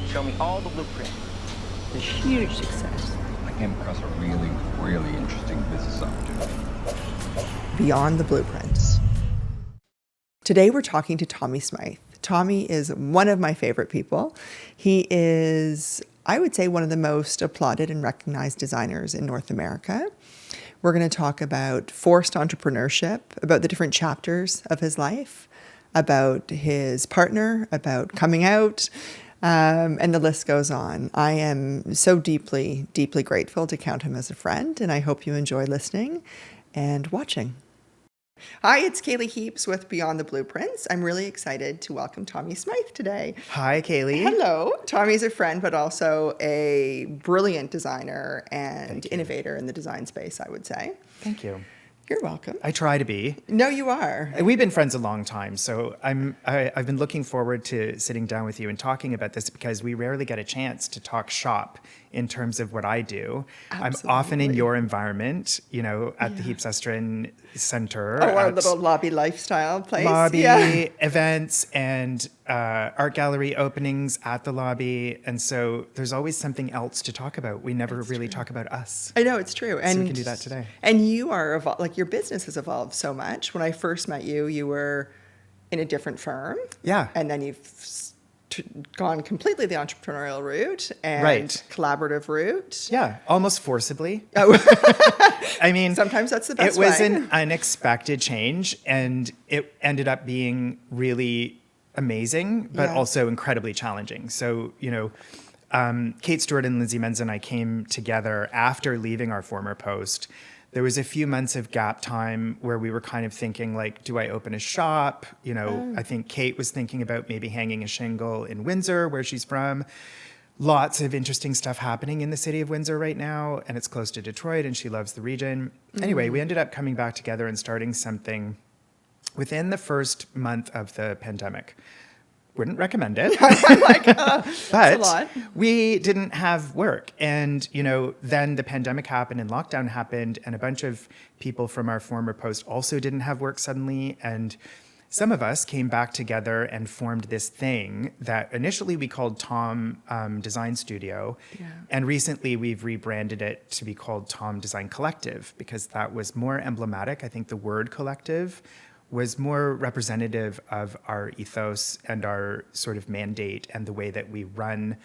show me all the blueprints. It's a huge success. I came across a really, really interesting business opportunity. Beyond the Blueprints. Today we're talking to Tommy Smythe. Tommy is one of my favorite people. He is, I would say, one of the most applauded and recognized designers in North America. We're going to talk about forced entrepreneurship, about the different chapters of his life, about his partner, about coming out, and the list goes on. I am so deeply, deeply grateful to count him as a friend, and I hope you enjoy listening and watching. Hi, it's Cailey Heaps with Beyond the Blueprints. I'm really excited to welcome Tommy Smythe today. Hi, Cailey. Hello. Tommy's a friend, but also a brilliant designer and innovator in the design space, I would say. Thank you. You're welcome. I try to be. No, you are. We've been friends a long time, so I've been looking forward to sitting down with you and talking about this because we rarely get a chance to talk shop in terms of what I do. Absolutely. I'm often in your environment, at the Heaps Estrin Center. Oh, our little lobby lifestyle place. Lobby events and art gallery openings at the lobby. And so there's always something else to talk about. We never really talk about us. I know, it's true. And so we can do that today. And you are, your business has evolved so much. When I first met you, you were in a different firm. Yeah. And then you've gone completely the entrepreneurial route and collaborative route. Yeah, almost forcibly. Oh. I mean, sometimes that's the best way. It was way. an unexpected change, and it ended up being really amazing, but also incredibly challenging. So, Kate Stewart and Lindsay Menz and I came together after leaving our former post. There was a few months of gap time where we were kind of thinking, do I open a shop? I think Kate was thinking about maybe hanging a shingle in Windsor, where she's from. Lots of interesting stuff happening in the city of Windsor right now, and it's close to Detroit, and she loves the region. Anyway, we ended up coming back together and starting something within the first month of the pandemic. Wouldn't recommend it. But we didn't have work. And, then the pandemic happened and lockdown happened, and a bunch of people from our former post also didn't have work suddenly. And some of us came back together and formed this thing that initially we called Tom Design Studio. Yeah. And recently we've rebranded it to be called Tom Design Collective because that was more emblematic. I think the word collective was more representative of our ethos and our sort of mandate and the way that we run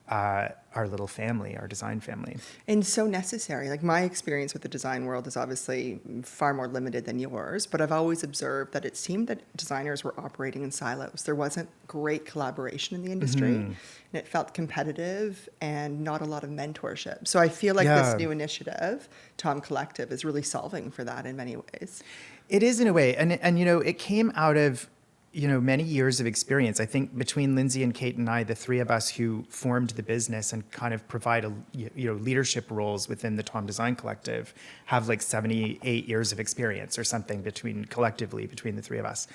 our little family, our design family. And so necessary. My experience with the design world is obviously far more limited than yours, but I've always observed that it seemed that designers were operating in silos. There wasn't great collaboration in the industry, and it felt competitive and not a lot of mentorship. So I feel like this new initiative, Tom Collective, is really solving for that in many ways. It is in a way. And it came out of, many years of experience. I think between Lindsay and Kate and I, the three of us who formed the business and kind of provide leadership roles within the Tom Design Collective have 78 years of experience or something collectively between the three of us.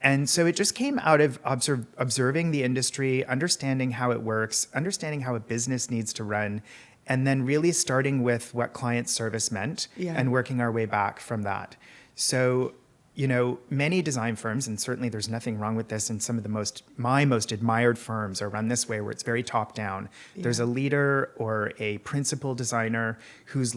And so it just came out of observing the industry, understanding how it works, understanding how a business needs to run, and then really starting with what client service meant and working our way back from that. So, many design firms, and certainly there's nothing wrong with this, and some of my most admired firms are run this way, where it's very top down. Yeah. There's a leader or a principal designer whose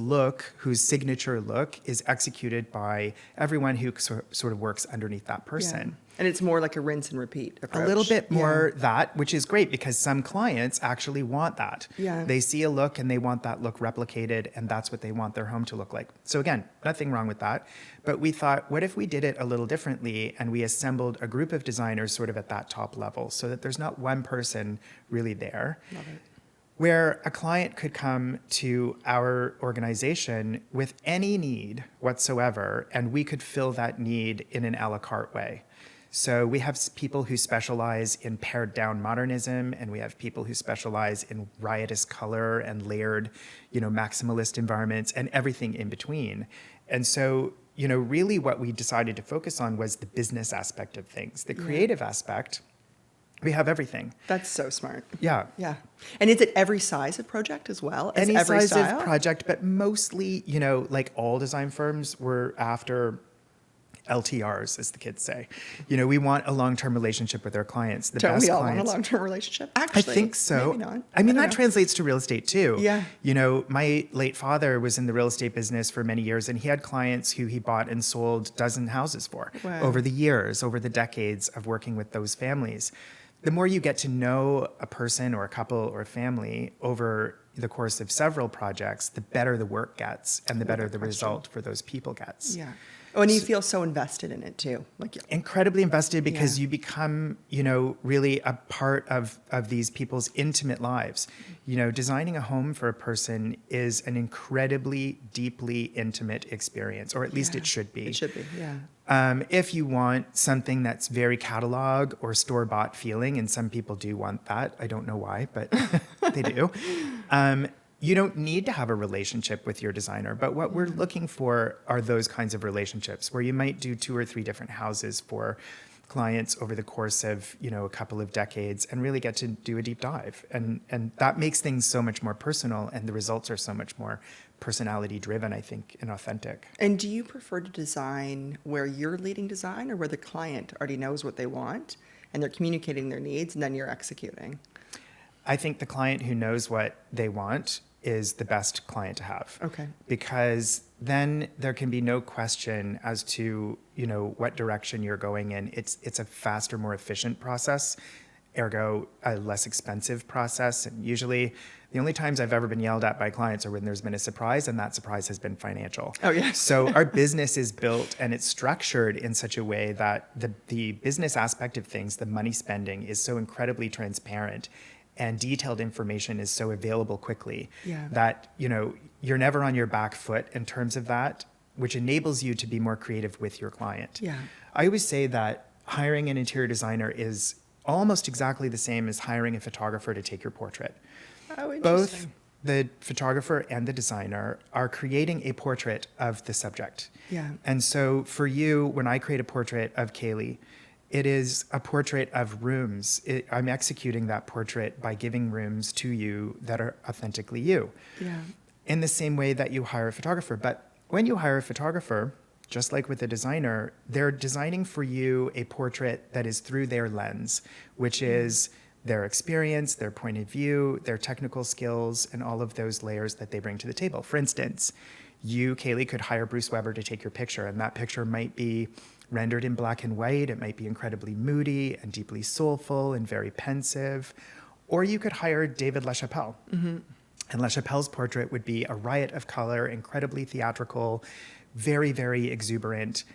signature look is executed by everyone who sort of works underneath that person. Yeah. And it's more like a rinse and repeat approach. A little bit more that, which is great because some clients actually want that. Yeah. They see a look and they want that look replicated, and that's what they want their home to look like. So again, nothing wrong with that. But we thought, what if we did it a little differently and we assembled a group of designers sort of at that top level so that there's not one person really there. Love it. Where a client could come to our organization with any need whatsoever, and we could fill that need in an a la carte way. So we have people who specialize in pared down modernism, and we have people who specialize in riotous color and layered, maximalist environments and everything in between. And so, really what we decided to focus on was the business aspect of things. The creative aspect, we have everything. That's so smart. Yeah. Yeah. And is it every size of project as well? Any every size style? of project, but mostly, like all design firms, we're after LTRs, as the kids say. We want a long-term relationship with our clients. The Don't best we all clients, want a long-term relationship? I Actually, think so. Maybe not. I mean, don't that know. translates to real estate too. Yeah. My late father was in the real estate business for many years, and he had clients who he bought and sold dozen houses for Wow. over the years, over the decades of working with those families. The more you get to know a person or a couple or a family over the course of several projects, the better the work gets and the better the result for those people gets. Yeah. Oh, and you feel so invested in it too. Like Incredibly invested because Yeah. you become, really a part of these people's intimate lives. Designing a home for a person is an incredibly deeply intimate experience, or at least it should be. It should be, yeah. If you want something that's very catalog or store-bought feeling, and some people do want that, I don't know why, but they do. You don't need to have a relationship with your designer, but what we're looking for are those kinds of relationships where you might do 2 or 3 different houses for clients over the course of, a couple of decades and really get to do a deep dive. And that makes things so much more personal, and the results are so much more personality driven, I think, and authentic. And do you prefer to design where you're leading design or where the client already knows what they want and they're communicating their needs and then you're executing? I think the client who knows what they want is the best client to have. Okay. Because then there can be no question as to, what direction you're going in. It's a faster, more efficient process, ergo a less expensive process. And usually the only times I've ever been yelled at by clients are when there's been a surprise, and that surprise has been financial. Oh, yeah. So our business is built and it's structured in such a way that the business aspect of things, the money spending, is so incredibly transparent, and detailed information is so available quickly that, you're never on your back foot in terms of that, which enables you to be more creative with your client. Yeah. I always say that hiring an interior designer is almost exactly the same as hiring a photographer to take your portrait. Oh, interesting. Both the photographer and the designer are creating a portrait of the subject. Yeah. And so for you, when I create a portrait of Cailey, it is a portrait of rooms. I'm executing that portrait by giving rooms to you that are authentically you. Yeah. In the same way that you hire a photographer. But when you hire a photographer, just like with a designer, they're designing for you a portrait that is through their lens, which is their experience, their point of view, their technical skills, and all of those layers that they bring to the table. For instance, you, Cailey, could hire Bruce Weber to take your picture, and that picture might be rendered in black and white. It might be incredibly moody and deeply soulful and very pensive. Or you could hire David LaChapelle. Mm-hmm. And LaChapelle's portrait would be a riot of color, incredibly theatrical, very, very exuberant.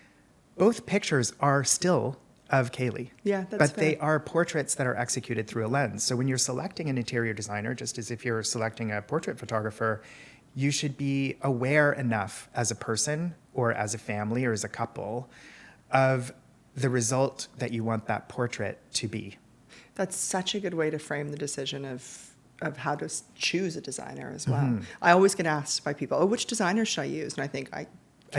Both pictures are still of Cailey. Yeah, that's But they fair. are portraits that are executed through a lens. So when you're selecting an interior designer, just as if you're selecting a portrait photographer, you should be aware enough as a person or as a family or as a couple of the result that you want that portrait to be. That's such a good way to frame the decision of how to choose a designer as well. Mm-hmm. I always get asked by people, which designer should I use? And I think I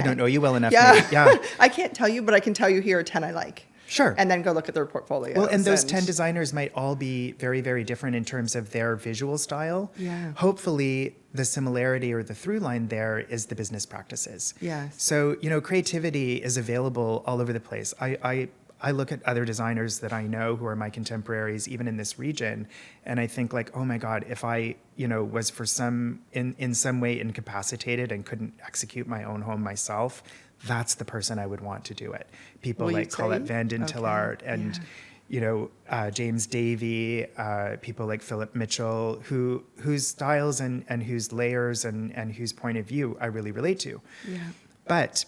don't know you well enough. Yeah. Maybe. Yeah. I can't tell you, but I can tell you here are 10 I like. Sure. And then go look at their portfolio. Well, and those 10 designers might all be very, very different in terms of their visual style. Yeah. Hopefully, the similarity or the through line there is the business practices. Yes. So, creativity is available all over the place. I look at other designers that I know who are my contemporaries, even in this region, and I think like, oh my God, if I, was for in some way incapacitated and couldn't execute my own home myself, that's the person I would want to do it. People Will you like Colette say? Vanden Okay. Tillard and, James Davey, people like Philip Mitchell, whose styles and whose layers and whose point of view I really relate to. Yeah. But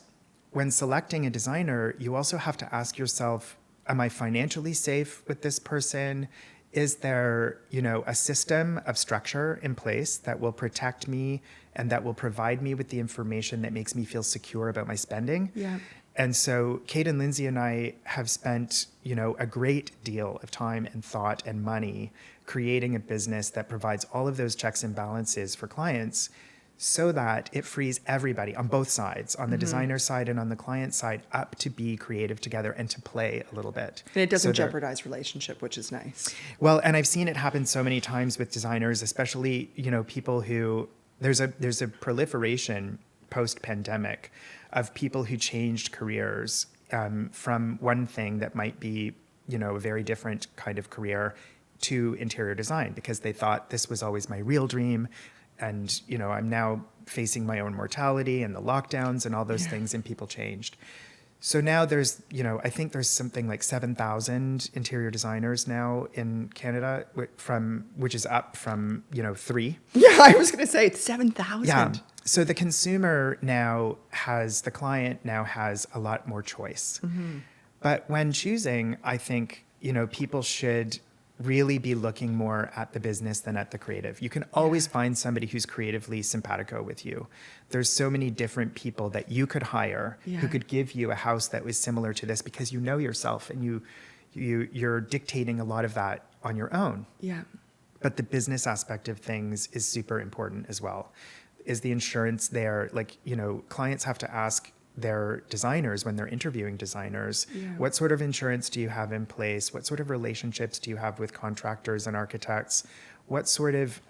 when selecting a designer, you also have to ask yourself, am I financially safe with this person? Is there, a system of structure in place that will protect me and that will provide me with the information that makes me feel secure about my spending? Yeah. And so Kate and Lindsay and I have spent, a great deal of time and thought and money creating a business that provides all of those checks and balances for clients so that it frees everybody on both sides, on the designer side and on the client side, up to be creative together and to play a little bit. And it doesn't So jeopardize relationship, which is nice. well, and I've seen it happen so many times with designers, especially, people who there's a proliferation post-pandemic of people who changed careers from one thing that might be, a very different kind of career to interior design because they thought this was always my real dream. And, I'm now facing my own mortality and the lockdowns and all those things, and people changed. So now there's, I think there's something like 7,000 interior designers now in Canada, which is up from, 3. Yeah, I was going to say it's 7,000. Yeah. So the consumer the client now has a lot more choice. Mm-hmm. But when choosing, I think, people should really be looking more at the business than at the creative. You can always find somebody who's creatively simpatico with you. There's so many different people that you could hire who could give you a house that was similar to this because you know yourself and you're dictating a lot of that on your own. Yeah. But the business aspect of things is super important as well. Is the insurance there? Like, clients have to ask their designers when they're interviewing designers, what sort of insurance do you have in place? What sort of relationships do you have with contractors and architects? What sort of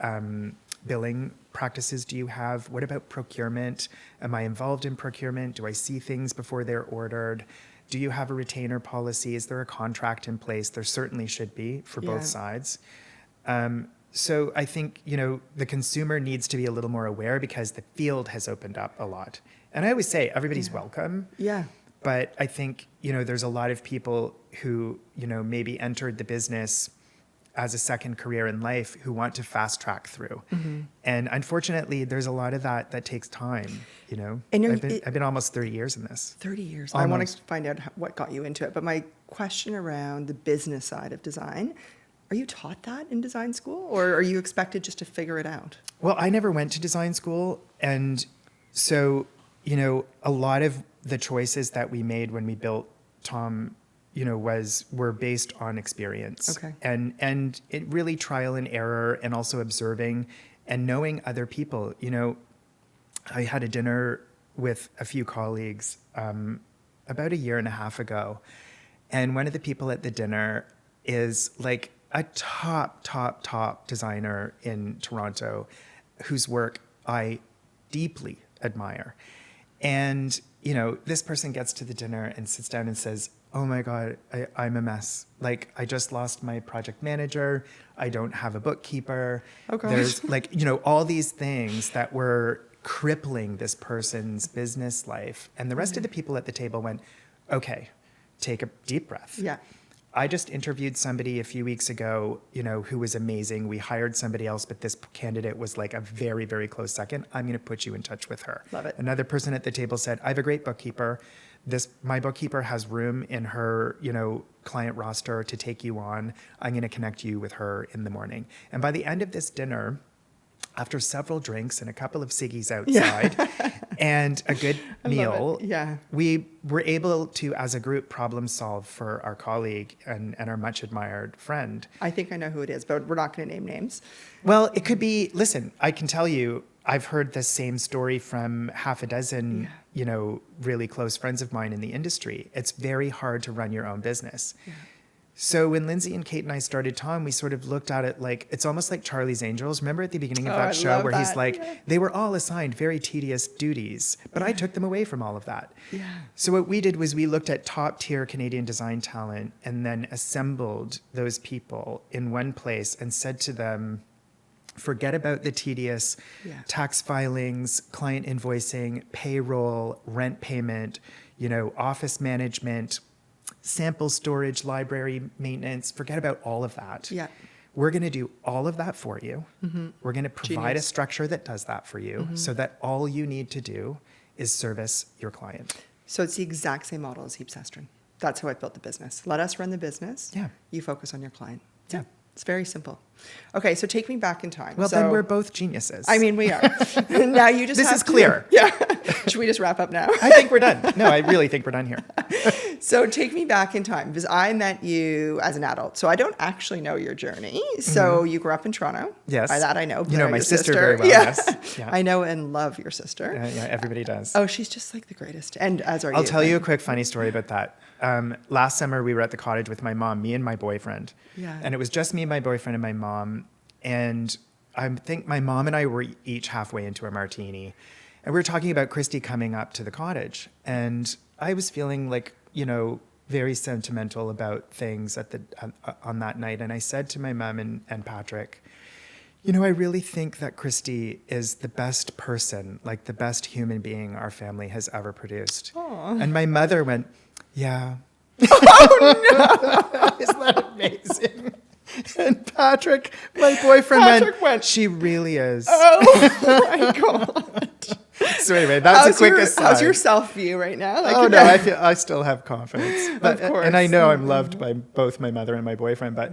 billing practices do you have? What about procurement? Am I involved in procurement? Do I see things before they're ordered? Do you have a retainer policy? Is there a contract in place? There certainly should be for both sides. So I think, the consumer needs to be a little more aware because the field has opened up a lot. And I always say everybody's welcome. Yeah. But I think, there's a lot of people who, maybe entered the business as a second career in life who want to fast track through. Mm-hmm. And unfortunately, there's a lot of that takes time, And I've been almost 30 years in this. 30 years. Almost. I want to find out what got you into it. But my question around the business side of design, are you taught that in design school or are you expected just to figure it out? Well, I never went to design school. And so, a lot of the choices that we made when we built Tom, were based on experience. Okay. And it really trial and error and also observing and knowing other people. I had a dinner with a few colleagues about a year and a half ago. And one of the people at the dinner is like a top designer in Toronto whose work I deeply admire. And, this person gets to the dinner and sits down and says, oh my God, I'm a mess. Like, I just lost my project manager. I don't have a bookkeeper. Oh gosh. There's all these things that were crippling this person's business life. And the rest of the people at the table went, okay, take a deep breath. Yeah. I just interviewed somebody a few weeks ago, who was amazing. We hired somebody else, but this candidate was like a very, very close second. I'm going to put you in touch with her. Love it. Another person at the table said, I have a great bookkeeper. My bookkeeper has room in her, client roster to take you on. I'm going to connect you with her in the morning. And by the end of this dinner, after several drinks and a couple of ciggies outside and a good meal, we were able to, as a group, problem solve for our colleague and our much admired friend. I think I know who it is, but we're not going to name names. Well, it could be, listen, I can tell you, I've heard the same story from half a dozen, really close friends of mine in the industry. It's very hard to run your own business. Yeah. So when Lindsay and Kate and I started Tom, we sort of looked at it like, it's almost like Charlie's Angels. Remember at the beginning of that show where he's like, they were all assigned very tedious duties, but I took them away from all of that. Yeah. So what we did was we looked at top tier Canadian design talent and then assembled those people in one place and said to them, forget about the tedious tax filings, client invoicing, payroll, rent payment, office management, sample storage, library maintenance, forget about all of that. Yeah. We're going to do all of that for you. Mm-hmm. We're going to provide a structure that does that for you so that all you need to do is service your client. So it's the exact same model as Heaps Estrin. That's how I built the business. Let us run the business. Yeah. You focus on your client. Yeah. It's very simple. Okay, so take me back in time. Well, then we're both geniuses. I mean, we are. Now you just This is clear. Yeah. Should we just wrap up now? I think we're done. No, I really think we're done here. So take me back in time because I met you as an adult. So I don't actually know your journey. So you grew up in Toronto. Yes. By that I know. You know my sister very well. Yeah. Yes. Yeah. I know and love your sister. Yeah, everybody does. Oh, she's just like the greatest. And as are you. I'll tell you a quick funny story about that. Last summer, we were at the cottage with my mom, me and my boyfriend. Yeah. And it was just me, my boyfriend, and my mom. And I think my mom and I were each halfway into a martini. And we were talking about Christy coming up to the cottage. And I was feeling like very sentimental about things on that night. And I said to my mom and Patrick, I really think that Christy is the best person, like the best human being our family has ever produced. Aww. And my mother went, yeah. Oh, no. Isn't that amazing? And Patrick, my boyfriend, went, she really is. Oh, my God. So anyway, that's a quick aside. How's your self-view right now? Oh, no, I still have confidence. But, of course. And I know I'm loved by both my mother and my boyfriend, but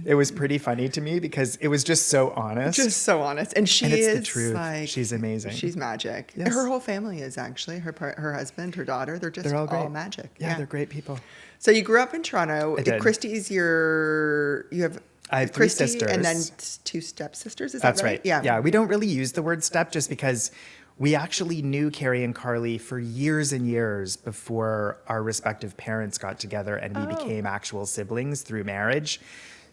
it was pretty funny to me because it was just so honest. Just so honest. And she it's is the truth. Like, she's amazing. She's magic. Yes. Her whole family is actually, her husband, her daughter, they're all great. all magic. Yeah, they're great people. So you grew up in Toronto. I did. Christy's I have three Christy sisters. and then two stepsisters. That's right? Yeah. We don't really use the word step just because we actually knew Carrie and Carly for years and years before our respective parents got together and we became actual siblings through marriage.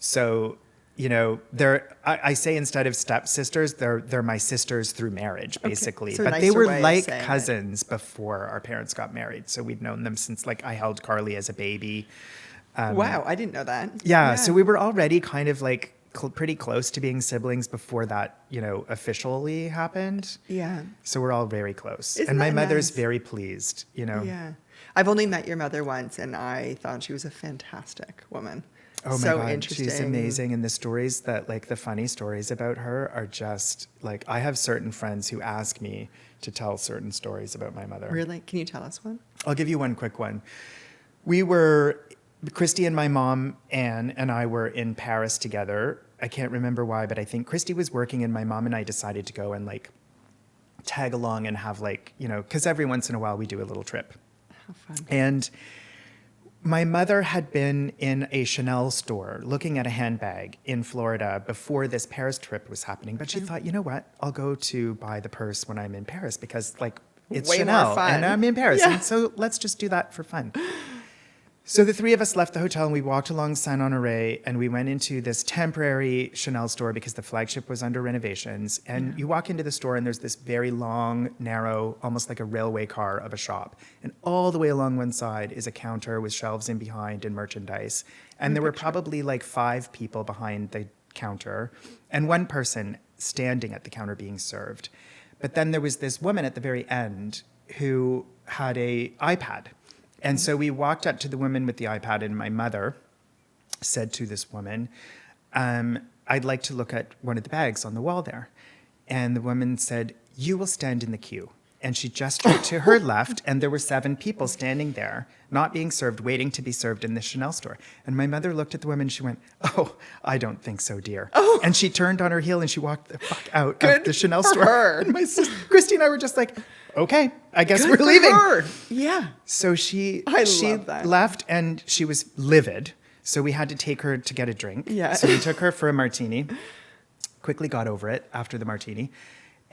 So, I say instead of stepsisters, they're my sisters through marriage, basically. So but they were like cousins before our parents got married. So we'd known them since I held Carly as a baby. Wow, I didn't know that. Yeah, so we were already kind of pretty close to being siblings before that, officially happened. Yeah. So we're all very close. Isn't and my that mother's nice? very pleased, Yeah. I've only met your mother once and I thought she was a fantastic woman. Oh my so God, interesting. she's amazing. And the stories the funny stories about her are just I have certain friends who ask me to tell certain stories about my mother. Really? Can you tell us one? I'll give you one quick one. Christy and my mom, Anne, and I were in Paris together. I can't remember why, but I think Christy was working and my mom and I decided to go and tag along and have because every once in a while we do a little trip. How fun. And my mother had been in a Chanel store looking at a handbag in Florida before this Paris trip was happening. But she thought, you know what? I'll go to buy the purse when I'm in Paris because it's Way Chanel more fun. and I'm in Paris. Yeah. And so let's just do that for fun. So the three of us left the hotel and we walked along Saint-Honoré and we went into this temporary Chanel store because the flagship was under renovations. And you walk into the store and there's this very long, narrow, almost like a railway car of a shop. And all the way along one side is a counter with shelves in behind and merchandise. And there were probably 5 people behind the counter and one person standing at the counter being served. But then there was this woman at the very end who had an iPad. And so we walked up to the woman with the iPad and my mother said to this woman, I'd like to look at one of the bags on the wall there. And the woman said, you will stand in the queue. And she gestured to her left and there were 7 people standing there, not being served, waiting to be served in the Chanel store. And my mother looked at the woman and she went, oh, I don't think so, dear. Oh. And she turned on her heel and she walked the fuck out of the Chanel store. Her. And my sister, Christy and I were just like, okay, I guess we're leaving. Her. Yeah. So she love that. left and she was livid. So we had to take her to get a drink. Yeah. So we took her for a martini, quickly got over it after the martini.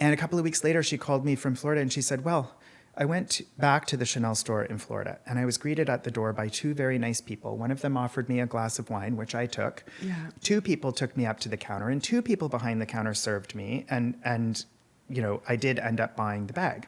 And a couple of weeks later, she called me from Florida and she said, well, I went back to the Chanel store in Florida and I was greeted at the door by 2 very nice people. One of them offered me a glass of wine, which I took. Yeah. 2 people took me up to the counter and 2 people behind the counter served me. And I did end up buying the bag.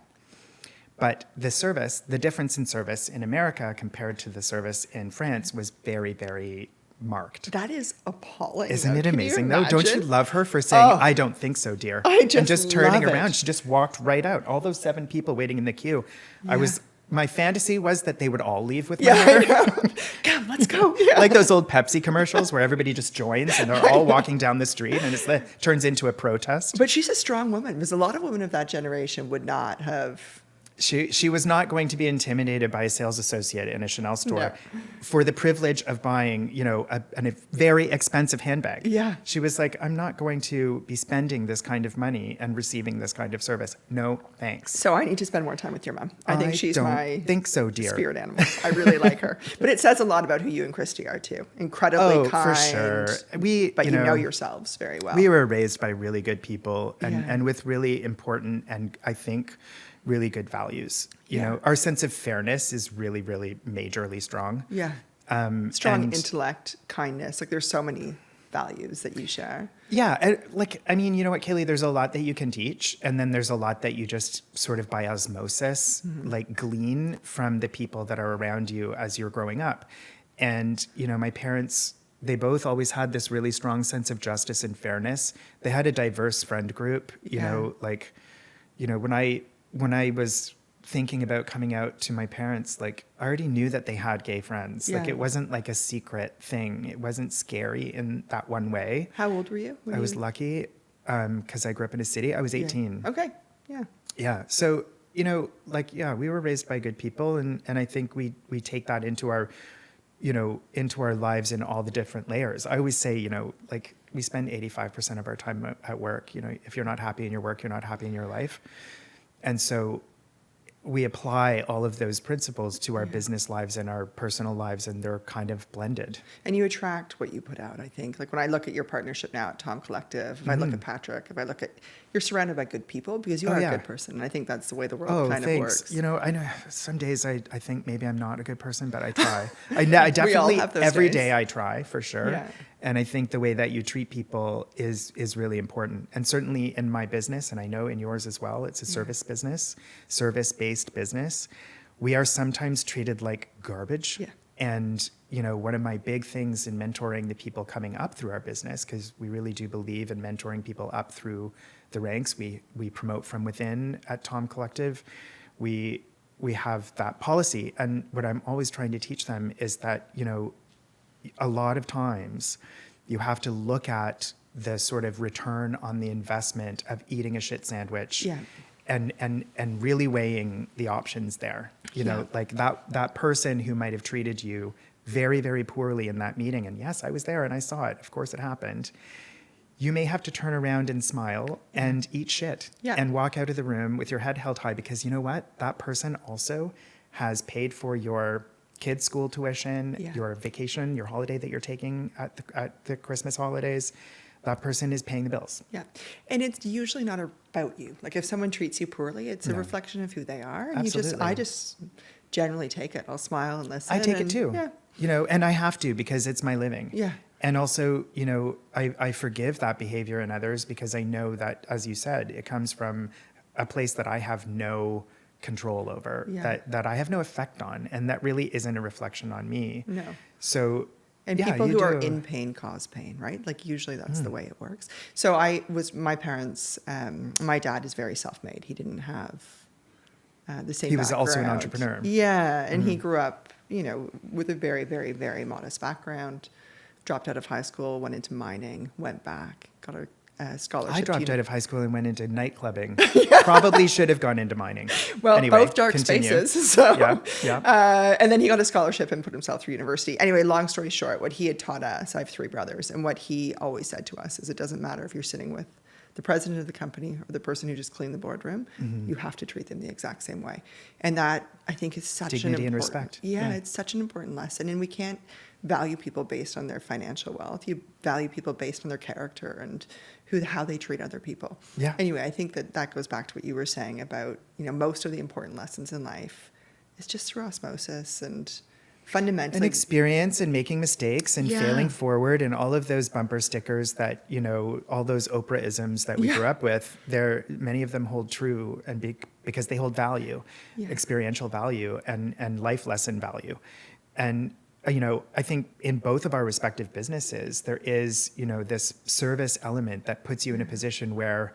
But the difference in service in America compared to the service in France was very, very marked. That is appalling. Isn't it Can amazing, you though? Don't you imagine? love her for saying, I don't think so, dear? I just and just turning love it. around, she just walked right out. All those 7 people waiting in the queue. Yeah. My fantasy was that they would all leave with my Yeah, mother. I know. Come, let's go. Yeah. Like those old Pepsi commercials where everybody just joins and they're all walking down the street and it turns into a protest. But she's a strong woman because a lot of women of that generation would not have. She was not going to be intimidated by a sales associate in a Chanel store No. for the privilege of buying, a very expensive handbag. Yeah. She was like, I'm not going to be spending this kind of money and receiving this kind of service. No, thanks. So I need to spend more time with your mom. I think she's my think so, dear. spirit animal. I really like her. But it says a lot about who you and Christy are too. Incredibly kind. For sure. But you know yourselves very well. We were raised by really good people and, Yeah. and with really important and I think really good values. Yeah. Our sense of fairness is really, really majorly strong. Yeah. Strong and- intellect, kindness. Like there's so many values that you share. Yeah. I mean, you know what, Cailey, there's a lot that you can teach. And then there's a lot that you just sort of by osmosis, like glean from the people that are around you as you're growing up. And, you know, my parents, they both always had this really strong sense of justice and fairness. They had a diverse friend group, you know, like, you know, when I was thinking about coming out to my parents, like I already knew that they had gay friends. Like it wasn't like a secret thing. It wasn't scary in that one way. How old were you? I was lucky because I grew up in a city. I was 18. Okay. Yeah. Yeah. So, you know, like, yeah, we were raised by good people. And I think we take that into our, you know, into our lives in all the different layers. I always say, you know, like we spend 85% of our time at work. You know, if you're not happy in your work, you're not happy in your life. And so we apply all of those principles to our business lives and our personal lives, and they're kind of blended. And you attract what you put out, I think. Like when I look at your partnership now at Tom Collective, if I look at Patrick, if I look at, you're surrounded by good people because you are a good person. And I think that's the way the world kind of works. You know, I know some days I think maybe I'm not a good person, but I try. I definitely, every day I try for sure. Yeah. And I think the way that you treat people is really important. And certainly in my business, and I know in yours as well, it's a service business, service-based business. We are sometimes treated like garbage. Yeah. And, you know, one of my big things in mentoring the people coming up through our business, because we really do believe in mentoring people up through the ranks. We promote from within at Tom Collective. We have that policy. And what I'm always trying to teach them is that, you know, a lot of times you have to look at the sort of return on the investment of eating a shit sandwich and really weighing the options there. You know, like that person who might have treated you very, very poorly in that meeting. And yes, I was there and I saw it. Of course it happened. You may have to turn around and smile and eat shit and walk out of the room with your head held high, because you know what? That person also has paid for your kids' school tuition, your vacation, your holiday that you're taking at the Christmas holidays. That person is paying the bills. Yeah. And it's usually not about you. Like if someone treats you poorly, it's a reflection of who they are. And Absolutely. I just generally take it. I'll smile and listen. I take it too. Yeah. You know, and I have to, because it's my living. Yeah. And also, you know, I forgive that behavior in others because I know that, as you said, it comes from a place that I have no control over, that I have no effect on, and that really isn't a reflection on me. No. So, and people who are in pain cause pain, right? Like usually that's the way it works. So my parents, my dad is very self-made. He didn't have the same He was background. also an entrepreneur. Yeah, and he grew up, you know, with a very, very, very modest background, dropped out of high school, went into mining, went back, got a scholarship. I dropped out of high school and went into night clubbing. Probably should have gone into mining. Well, anyway, both dark spaces. So, and then he got a scholarship and put himself through university. Anyway, long story short, what he had taught us, I have 3 brothers, and what he always said to us is it doesn't matter if you're sitting with the president of the company or the person who just cleaned the boardroom, you have to treat them the exact same way. And that, I think, is such dignity an important... and respect. Yeah, it's such an important lesson. And we can't value people based on their financial wealth. You value people based on their character and how they treat other people. Yeah. Anyway, I think that goes back to what you were saying about, you know, most of the important lessons in life is just through osmosis and fundamentally... And experience and making mistakes and failing forward, and all of those bumper stickers that, you know, all those Oprah-isms that we grew up with, many of them hold true, and because they hold value, experiential value and life lesson value. And you know, I think in both of our respective businesses, there is, you know, this service element that puts you in a position where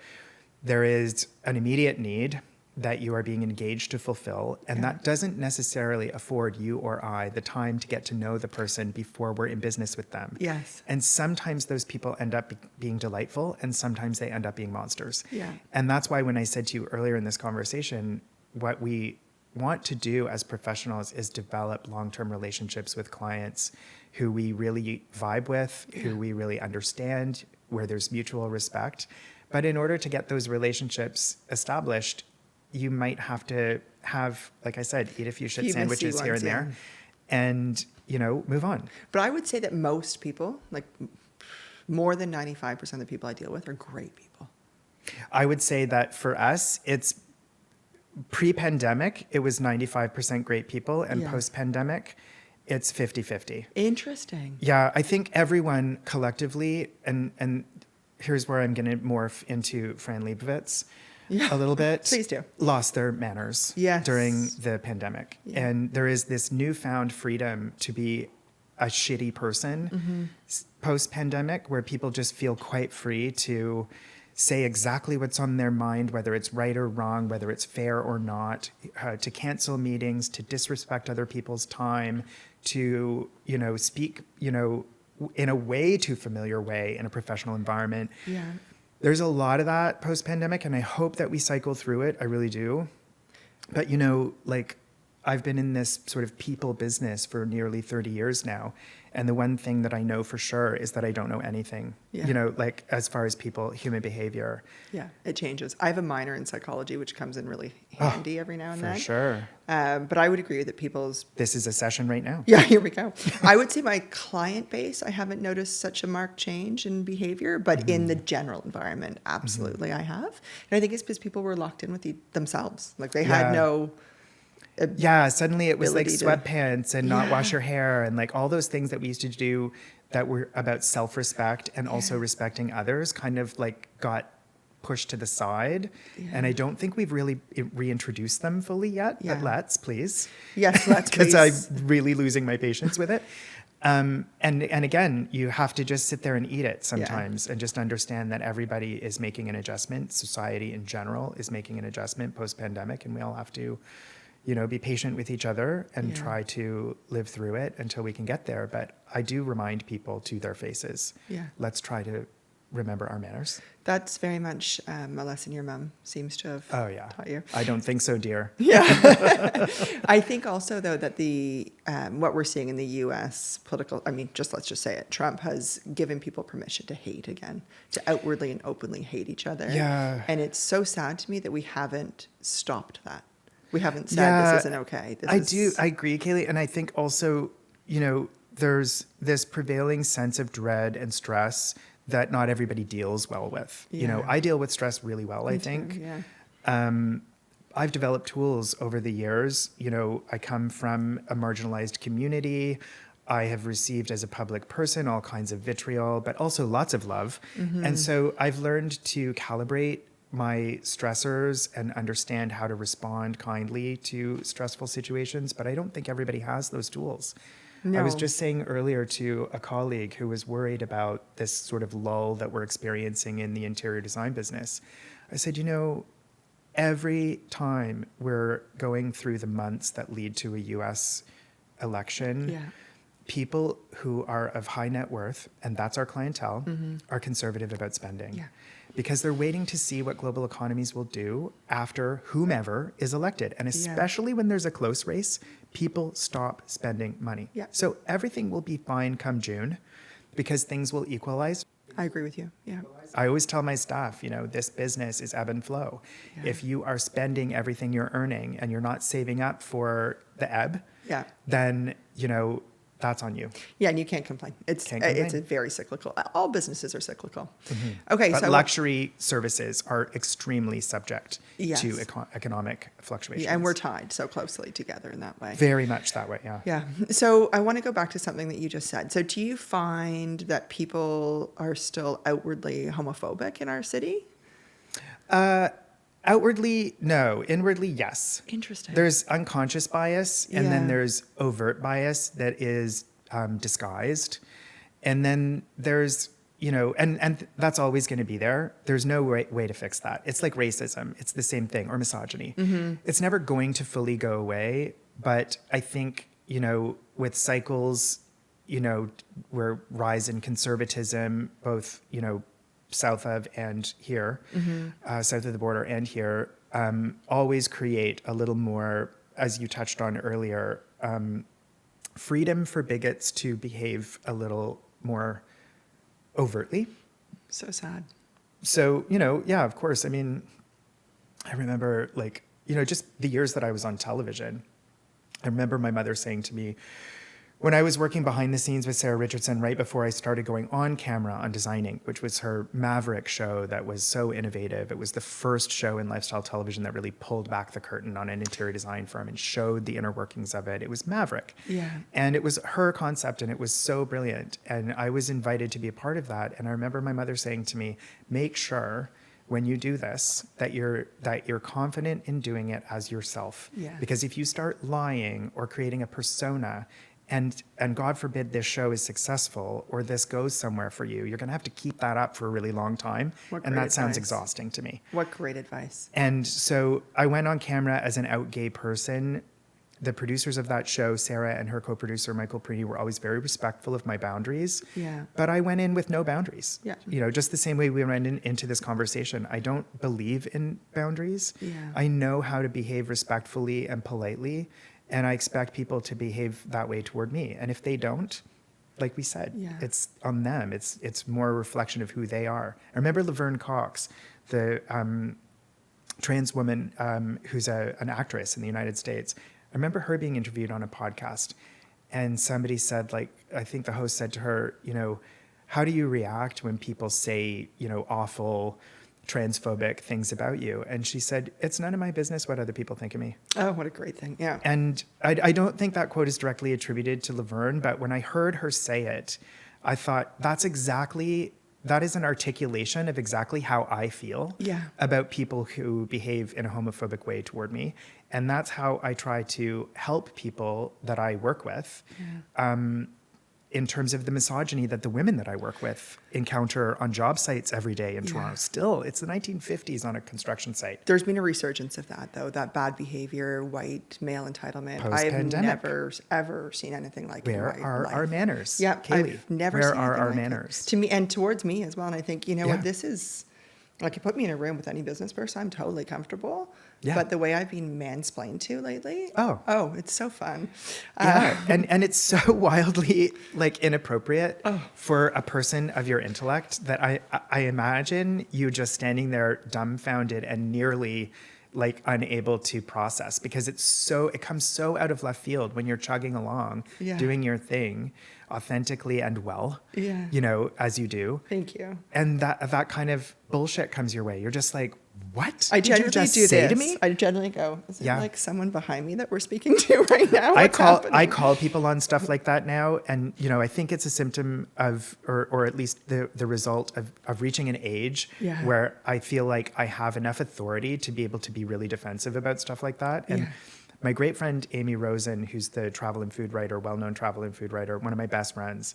there is an immediate need that you are being engaged to fulfill, and that doesn't necessarily afford you or I the time to get to know the person before we're in business with them. Yes. And sometimes those people end up being delightful, and sometimes they end up being monsters. Yeah. And that's why when I said to you earlier in this conversation, what we want to do as professionals is develop long-term relationships with clients who we really vibe with, who we really understand, where there's mutual respect. But in order to get those relationships established, you might have to have, like I said, eat a few shit sandwiches here and there and, you know, move on. But I would say that most people, like more than 95% of the people I deal with, are great people. I would say that for us, it's pre-pandemic, it was 95% great people, and post-pandemic, it's 50-50. Interesting. Yeah, I think everyone collectively, and here's where I'm going to morph into Fran Lebowitz a little bit. Please do. Lost their manners during the pandemic. Yeah. And there is this newfound freedom to be a shitty person post-pandemic, where people just feel quite free to say exactly what's on their mind, whether it's right or wrong, whether it's fair or not, to cancel meetings, to disrespect other people's time, to, speak, in a way too familiar way in a professional environment. Yeah. There's a lot of that post-pandemic, and I hope that we cycle through it. I really do. But, I've been in this sort of people business for nearly 30 years now. And the one thing that I know for sure is that I don't know anything, as far as people, human behavior. Yeah, it changes. I have a minor in psychology, which comes in really handy every now and then. For sure. But I would agree that people's... This is a session right now. Yeah, here we go. I would say my client base, I haven't noticed such a marked change in behavior, but in the general environment, absolutely I have. And I think it's because people were locked in with themselves. Like they had no... suddenly it was like sweatpants and not wash your hair and like all those things that we used to do that were about self-respect and also respecting others kind of like got pushed to the side. Yeah. And I don't think we've really reintroduced them fully yet, but let's, please. Yes, let's, please. Because I'm really losing my patience with it. And again, you have to just sit there and eat it sometimes and just understand that everybody is making an adjustment. Society in general is making an adjustment post-pandemic, and we all have to be patient with each other and try to live through it until we can get there. But I do remind people to their faces, let's try to remember our manners. That's very much a lesson your mom seems to have taught you. I don't think so, dear. Yeah. I think also, though, that what we're seeing in the U.S. let's just say it, Trump has given people permission to hate again, to outwardly and openly hate each other. Yeah. And it's so sad to me that we haven't stopped that. We haven't said this isn't okay. I agree, Cailey. And I think also, there's this prevailing sense of dread and stress that not everybody deals well with. Yeah. I deal with stress really well, I think. Too, yeah. I've developed tools over the years. I come from a marginalized community. I have received as a public person all kinds of vitriol, but also lots of love. Mm-hmm. And so I've learned to calibrate my stressors and understand how to respond kindly to stressful situations, but I don't think everybody has those tools. No. I was just saying earlier to a colleague who was worried about this sort of lull that we're experiencing in the interior design business. I said, every time we're going through the months that lead to a US election, people who are of high net worth, and that's our clientele, are conservative about spending. Yeah. Because they're waiting to see what global economies will do after whomever is elected. And especially when there's a close race, people stop spending money. Yeah. So everything will be fine come June because things will equalize. I agree with you. Yeah. I always tell my staff, this business is ebb and flow. Yeah. If you are spending everything you're earning and you're not saving up for the ebb, then, that's on you. Yeah, and you can't complain. It's a very cyclical. All businesses are cyclical. Mm-hmm. Okay, but luxury services are extremely subject to economic fluctuations. Yeah, and we're tied so closely together in that way. Very much that way, yeah. Yeah. So I want to go back to something that you just said. So do you find that people are still outwardly homophobic in our city? Outwardly, no. Inwardly, yes. Interesting. There's unconscious bias, and then there's overt bias that is disguised. And then there's, and that's always going to be there. There's no way to fix that. It's like racism. It's the same thing, or misogyny. Mm-hmm. It's never going to fully go away. But I think, with cycles, where rise in conservatism, both, south of and here, south of the border and here, always create a little more, as you touched on earlier, freedom for bigots to behave a little more overtly. So sad. So, of course. I mean, I remember just the years that I was on television. I remember my mother saying to me, when I was working behind the scenes with Sarah Richardson right before I started going on camera on Designing, which was her Maverick show that was so innovative. It was the first show in lifestyle television that really pulled back the curtain on an interior design firm and showed the inner workings of it. It was Maverick. Yeah. And it was her concept, and it was so brilliant. And I was invited to be a part of that. And I remember my mother saying to me, make sure when you do this that you're confident in doing it as yourself. Yeah. Because if you start lying or creating a persona, and God forbid this show is successful or this goes somewhere for you, you're going to have to keep that up for a really long time. And that sounds exhausting to me. What great advice. And so I went on camera as an out gay person. The producers of that show, Sarah and her co-producer, Michael Preedy, were always very respectful of my boundaries. Yeah. But I went in with no boundaries. Yeah. You know, just the same way we went into this conversation. I don't believe in boundaries. Yeah. I know how to behave respectfully and politely. And I expect people to behave that way toward me. And if they don't, like we said, it's on them. It's more a reflection of who they are. I remember Laverne Cox, the trans woman who's an actress in the United States. I remember her being interviewed on a podcast, and somebody said, like, I think the host said to her, you know, how do you react when people say, you know, awful transphobic things about you? And she said, it's none of my business what other people think of me. Oh, what a great thing. Yeah. And I don't think that quote is directly attributed to Laverne, but when I heard her say it, I thought that is an articulation of exactly how I feel about people who behave in a homophobic way toward me. And that's how I try to help people that I work with. In terms of the misogyny that the women that I work with encounter on job sites every day in Toronto. Still, it's the 1950s on a construction site. There's been a resurgence of that, though, that bad behavior, white male entitlement. I have never, ever seen anything like it. Where are our manners? Yeah, Cailey, I've never where seen are anything our like manners? It. To me, and towards me as well. And I think, you know what, this is, like, you put me in a room with any business person, I'm totally comfortable. Yeah. But the way I've been mansplained to lately, oh, it's so fun. Yeah, and it's so wildly, like, inappropriate for a person of your intellect that I imagine you just standing there dumbfounded and nearly like unable to process, because it comes so out of left field when you're chugging along, doing your thing authentically and well, you know, as you do. Thank you. And that kind of bullshit comes your way. You're just like, what? I generally did you just do say this. to me? I generally go, is it like someone behind me that we're speaking to right now? I call people on stuff like that now, and you know, I think it's a symptom of, or at least the result of reaching an age where I feel like I have enough authority to be able to be really defensive about stuff like that. And my great friend Amy Rosen, who's the travel and food writer, well-known travel and food writer, one of my best friends,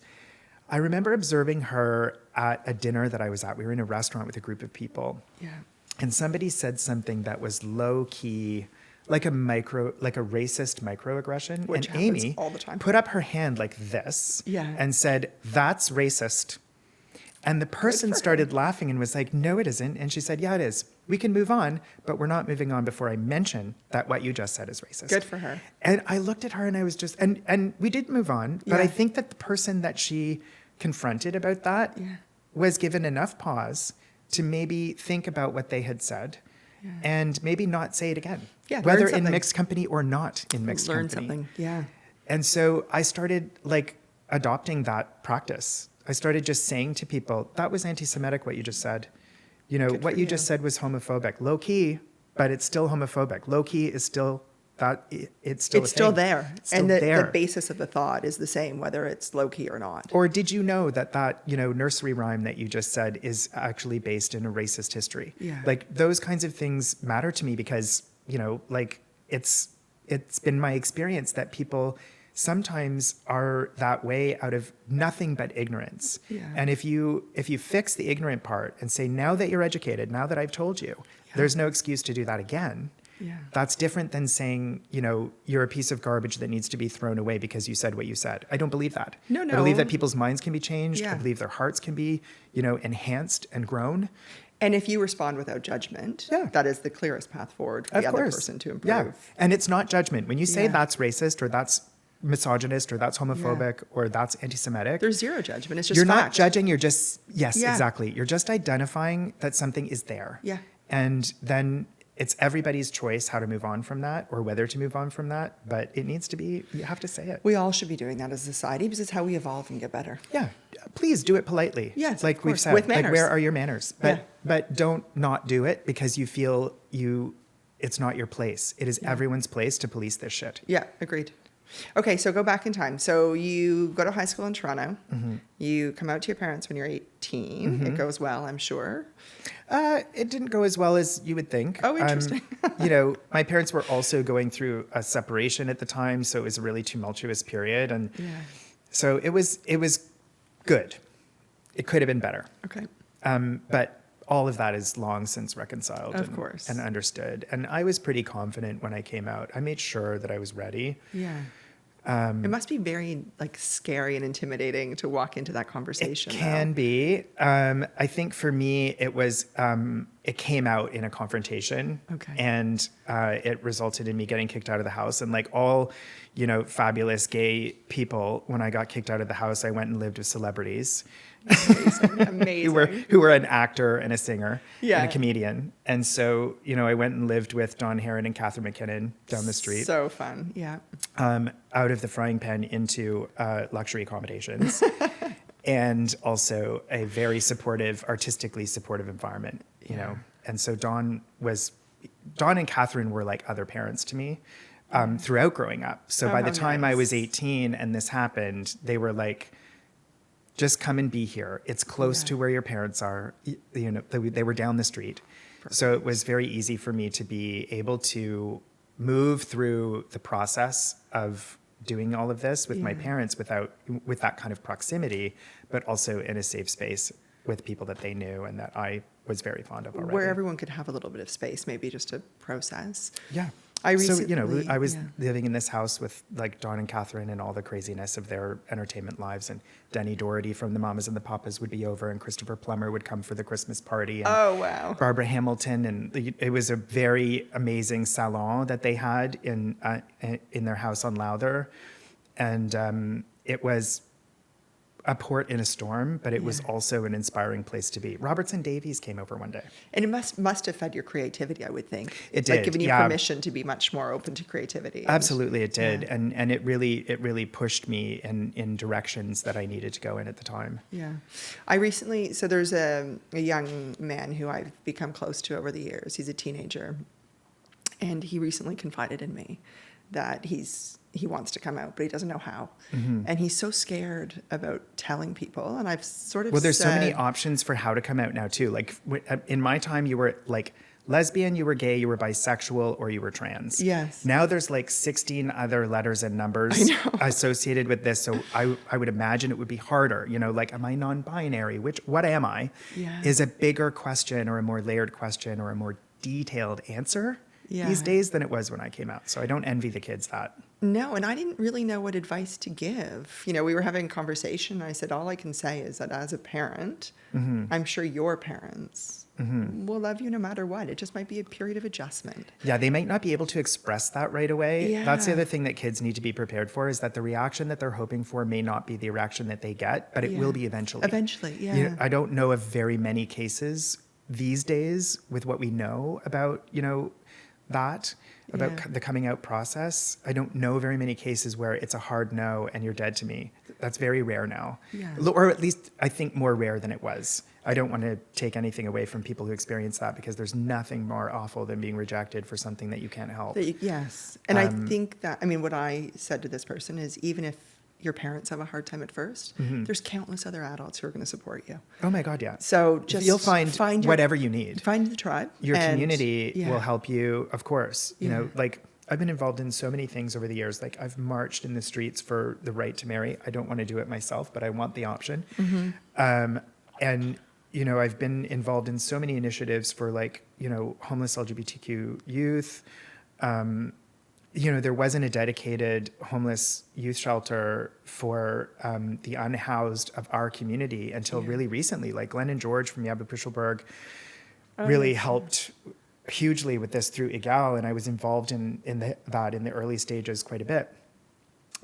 I remember observing her at a dinner that I was at. We were in a restaurant with a group of people. Yeah. And somebody said something that was low key, like a racist microaggression. Which and happens Amy all the time. put up her hand like this and said, "That's racist." And the person started laughing and was like, "No, it isn't." And she said, "Yeah, it is. We can move on, but we're not moving on before I mention that what you just said is racist." Good for her. And I looked at her and I was just, and we did move on, but I think that the person that she confronted about that was given enough pause to maybe think about what they had said and maybe not say it again. Yeah, whether in mixed company or not in mixed company. Learn something, yeah. And so I started like adopting that practice. I started just saying to people, that was anti-Semitic what you just said. You know, what you just said was homophobic. Low key, but it's still homophobic. Low key is still that, it's still there. It's still and there. The basis of the thought is the same, whether it's low key or not. Or did you know that, you know, nursery rhyme that you just said is actually based in a racist history? Yeah. Like those kinds of things matter to me because, you know, like it's been my experience that people sometimes are that way out of nothing but ignorance. Yeah. And if you fix the ignorant part and say, now that you're educated, now that I've told you, there's no excuse to do that again. Yeah. That's different than saying, you know, you're a piece of garbage that needs to be thrown away because you said what you said. I don't believe that. No. I believe that people's minds can be changed. I believe their hearts can be, you know, enhanced and grown. And if you respond without judgment, that is the clearest path forward for the other person to improve. Yeah. And it's not judgment. When you say that's racist or that's misogynist or that's homophobic or that's anti-Semitic. There's zero judgment. It's just you're fact. Not judging. You're just, exactly. You're just identifying that something is there. Yeah. And then it's everybody's choice how to move on from that or whether to move on from that, but it needs to be, you have to say it. We all should be doing that as a society because it's how we evolve and get better. Yeah. Please do it politely. Yes, like of we've course. said, With manners. like where are your manners? But Yeah. but don't not do it because you feel it's not your place. It is everyone's place to police this shit. Yeah, agreed. Okay, so go back in time. So you go to high school in Toronto. You come out to your parents when you're 18. It goes well, I'm sure. It didn't go as well as you would think. Oh, interesting. My parents were also going through a separation at the time, so it was a really tumultuous period, and so it was good. It could have been better. Okay. But all of that is long since reconciled Of course. and understood. And I was pretty confident when I came out. I made sure that I was ready. Yeah. It must be very scary and intimidating to walk into that conversation. It can be. I think for me, it was, it came out in a confrontation. Okay. And it resulted in me getting kicked out of the house. And like all, fabulous gay people, when I got kicked out of the house, I went and lived with celebrities. Amazing. who were an actor and a singer Yeah. and a comedian. And so, I went and lived with Don Herron and Catherine McKinnon down the street. So fun. Yeah. Out of the frying pan into luxury accommodations. And also a very supportive, artistically supportive environment, know. And so Don and Catherine were like other parents to me throughout growing up. So by the time I was 18 and this happened, they were like, just come and be here. It's close to where your parents are. They were down the street. Perfect. So it was very easy for me to be able to move through the process of doing all of this with my parents with that kind of proximity, but also in a safe space with people that they knew and that I was very fond of already. Where everyone could have a little bit of space, maybe just to process. Yeah. I recently, I was living in this house with like Don and Catherine and all the craziness of their entertainment lives, and Denny Doherty from the Mamas and the Papas would be over, and Christopher Plummer would come for the Christmas party. And oh, wow. Barbara Hamilton, and it was a very amazing salon that they had in their house on Lowther, and it was a port in a storm, but it was also an inspiring place to be. Robertson Davies came over one day. And it must have fed your creativity, I would think. It did. Like giving you permission to be much more open to creativity. Absolutely, it did. Yeah. And it really pushed me in directions that I needed to go in at the time. Yeah. I recently, so there's a young man who I've become close to over the years. He's a teenager. And he recently confided in me that he wants to come out, but he doesn't know how. Mm-hmm. And he's so scared about telling people. And I've sort of there's so many options for how to come out now too. Like in my time, you were like lesbian, you were gay, you were bisexual, or you were trans. Yes. Now there's like 16 other letters and numbers associated with this. So I would imagine it would be harder, like, am I non-binary? What am I? Yeah. Is a bigger question or a more layered question or a more detailed answer these days than it was when I came out. So I don't envy the kids that. No, and I didn't really know what advice to give. We were having a conversation. And I said, all I can say is that as a parent, I'm sure your parents will love you no matter what. It just might be a period of adjustment. Yeah, they might not be able to express that right away. Yeah. That's the other thing that kids need to be prepared for, is that the reaction that they're hoping for may not be the reaction that they get, but it will be eventually. Eventually, yeah. I don't know of very many cases these days with what we know about, the coming out process. I don't know very many cases where it's a hard no and you're dead to me. That's very rare now. Yeah. Or at least I think more rare than it was. I don't want to take anything away from people who experience that, because there's nothing more awful than being rejected for something that you can't help. Yes. And I think that, what I said to this person is, even if your parents have a hard time at first, there's countless other adults who are going to support you. Oh my God, yeah. So just you'll find whatever you need. Find the tribe. Your community will help you, of course. Like I've been involved in so many things over the years. Like I've marched in the streets for the right to marry. I don't want to do it myself, but I want the option. And I've been involved in so many initiatives for homeless LGBTQ youth. There wasn't a dedicated homeless youth shelter for the unhoused of our community until really recently. Like Glenn and George from Yabba Pushelberg really helped hugely with this through IGAL, and I was involved in the early stages quite a bit.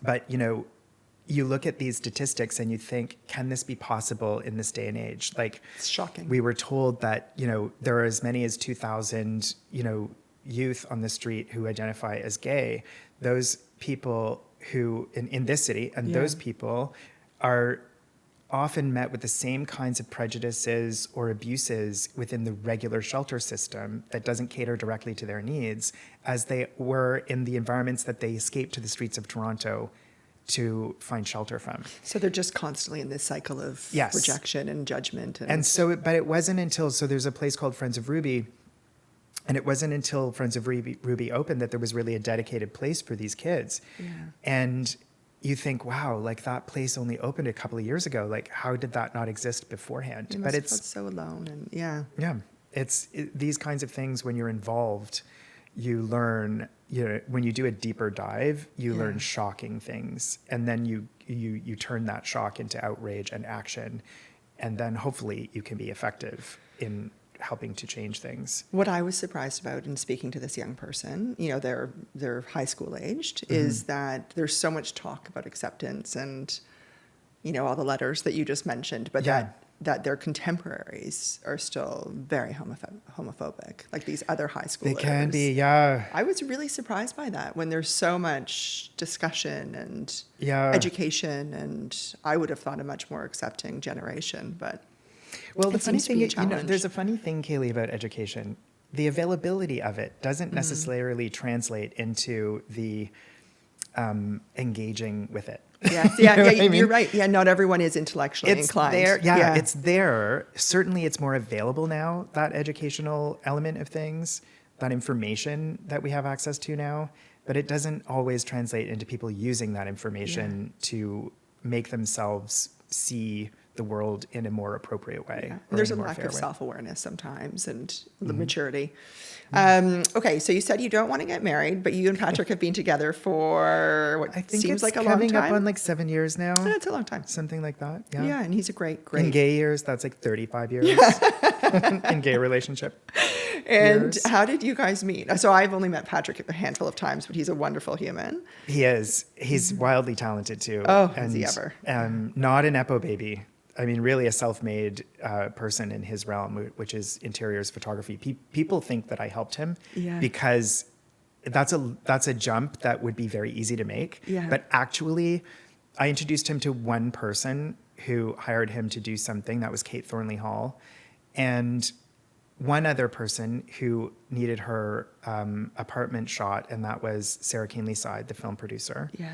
But you look at these statistics and you think, can this be possible in this day and age? Like, it's shocking. We were told that there are as many as 2,000 youth on the street who identify as gay, those people who in this city, and those people are often met with the same kinds of prejudices or abuses within the regular shelter system that doesn't cater directly to their needs as they were in the environments that they escaped to the streets of Toronto to find shelter from. So they're just constantly in this cycle of rejection and judgment. And so, but it wasn't until, so there's a place called Friends of Ruby, and it wasn't until Friends of Ruby opened that there was really a dedicated place for these kids. Yeah. And you think, wow, like that place only opened a couple of years ago. Like, how did that not exist beforehand? But it's so alone, and it's these kinds of things. When you're involved, you learn. When you do a deeper dive, you learn shocking things, and then you turn that shock into outrage and action, and then hopefully you can be effective in helping to change things. What I was surprised about in speaking to this young person, they're high school aged, is that there's so much talk about acceptance and, all the letters that you just mentioned, but that their contemporaries are still very homophobic, like these other high schoolers. They can be, yeah. I was really surprised by that when there's so much discussion and education, and I would have thought a much more accepting generation, but well, the funny thing, there's a funny thing, Cailey, about education. The availability of it doesn't necessarily translate into the engaging with it. Yes, you're right. Yeah, not everyone is intellectually inclined. It's there. Certainly, it's more available now, that educational element of things, that information that we have access to now. But it doesn't always translate into people using that information to make themselves see the world in a more appropriate way. Yeah. There's a lack of self-awareness sometimes and the maturity. Okay, so you said you don't want to get married, but you and Patrick have been together for what I think seems it's like a long time. Coming up on like 7 years now. That's a long time. Something like that. Yeah. Yeah, and he's a great. In gay years, that's like 35 years in gay relationship. And how did you guys meet? So I've only met Patrick a handful of times, but he's a wonderful human. He is. He's wildly talented too. Oh, is he ever? Not an Epo baby. I mean, really a self-made person in his realm, which is interiors photography. People think that I helped him because that's a jump that would be very easy to make. Yeah. But actually, I introduced him to one person who hired him to do something. That was Kate Thornley Hall. And one other person who needed her apartment shot, and that was Sarah Keenley-Side, the film producer. Yeah.